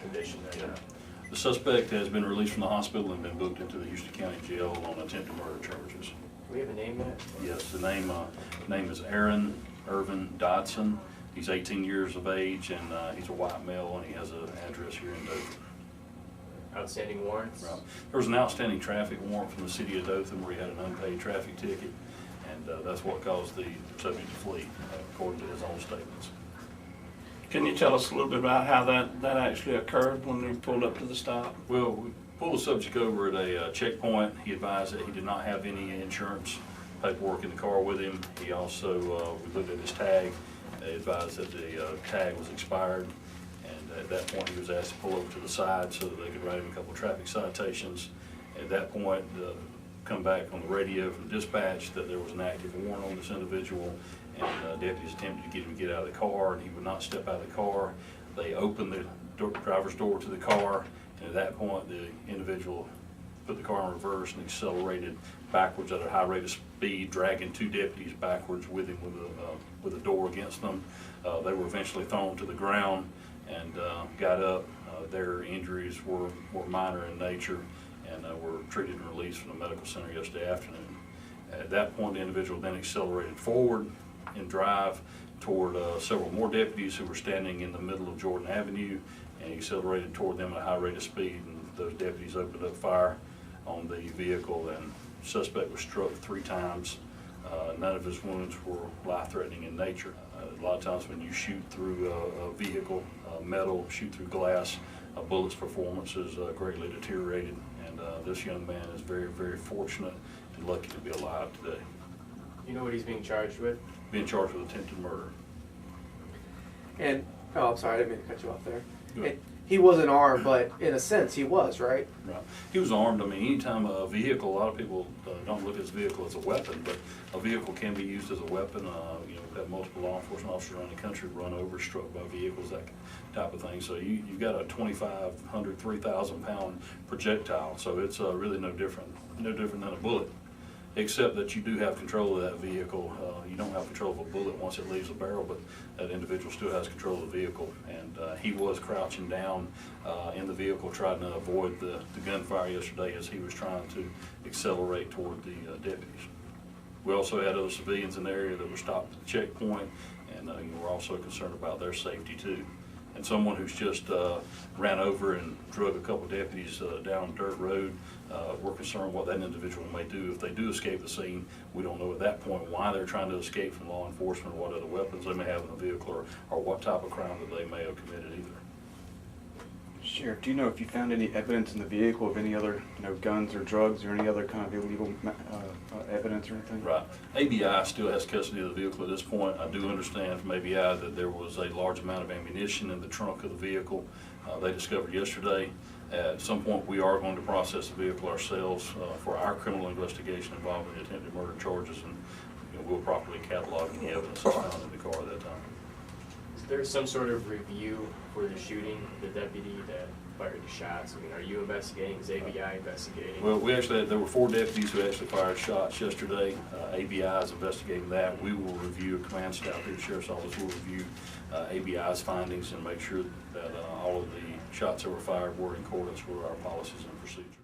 condition right now. The suspect has been released from the hospital and been booked into the Houston County Jail on attempted murder charges. Do we have a name yet? Yes, the name is Aaron Irvin Dodson. He's 18 years of age, and he's a white male, and he has an address here in Dothan. Outstanding warrants? Right. There was an outstanding traffic warrant from the city of Dothan where he had an unpaid traffic ticket, and that's what caused the subject to flee, according to his own statements. Can you tell us a little bit about how that actually occurred when we pulled up to the stop? Well, we pulled the subject over at a checkpoint. He advised that he did not have any insurance paperwork in the car with him. He also, we looked at his tag, advised that the tag was expired, and at that point he was asked to pull over to the side so that they could write him a couple of traffic citations. At that point, come back on the radio from dispatch that there was an active warrant on this individual, and deputies attempted to get him to get out of the car, and he would not step out of the car. They opened the driver's door to the car, and at that point the individual put the car in reverse and accelerated backwards at a high rate of speed, dragging two deputies backwards with him with a door against them. They were eventually thrown to the ground and got up. Their injuries were minor in nature and were treated and released from the medical center yesterday afternoon. At that point, the individual then accelerated forward in drive toward several more deputies who were standing in the middle of Jordan Avenue, and he accelerated toward them at a high rate of speed, and those deputies opened up fire on the vehicle, and the suspect was struck 3 times. None of his wounds were life-threatening in nature. A lot of times when you shoot through a vehicle, metal, shoot through glass, a bullet's performance is greatly deteriorated, and this young man is very, very fortunate and lucky to be alive today. You know what he's being charged with? Being charged with attempted murder. And, oh, I'm sorry, I didn't mean to cut you off there. Go ahead. He wasn't armed, but in a sense he was, right? Right. He was armed. I mean, anytime a vehicle, a lot of people don't look at this vehicle as a weapon, but a vehicle can be used as a weapon. You know, we've had multiple law enforcement officers around the country run over, struck by vehicles, that type of thing. So you've got a 2,500, 3,000 pound projectile. So it's really no different than a bullet, except that you do have control of that vehicle. You don't have control of a bullet once it leaves the barrel, but that individual still has control of the vehicle. And he was crouching down in the vehicle, trying to avoid the gunfire yesterday as he was trying to accelerate toward the deputies. We also had other civilians in the area that were stopped at the checkpoint, and we're also concerned about their safety too. And someone who's just ran over and drug a couple of deputies down dirt road, we're concerned what that individual may do if they do escape the scene. We don't know at that point why they're trying to escape from law enforcement, or what other weapons they may have in the vehicle, or what type of crime that they may have committed either. Sheriff, do you know if you found any evidence in the vehicle of any other, guns or drugs or any other kind of illegal evidence or anything? Right. A.B.I still has custody of the vehicle at this point. I do understand from A.B.I that there was a large amount of ammunition in the trunk of the vehicle they discovered yesterday. At some point, we are going to process the vehicle ourselves for our criminal investigation involving the attempted murder charges, and we'll properly catalog any evidence that's found in the car at that time. Is there some sort of review for the shooting, the deputy that fired the shots? I mean, are you investigating? Is A.B.I investigating? Well, there were 4 deputies who actually fired shots yesterday. A.B.I is investigating that. We will review, command staff here at the Sheriff's Office will review A.B.I's findings and make sure that all of the shots that were fired were in accordance with our policies and procedures.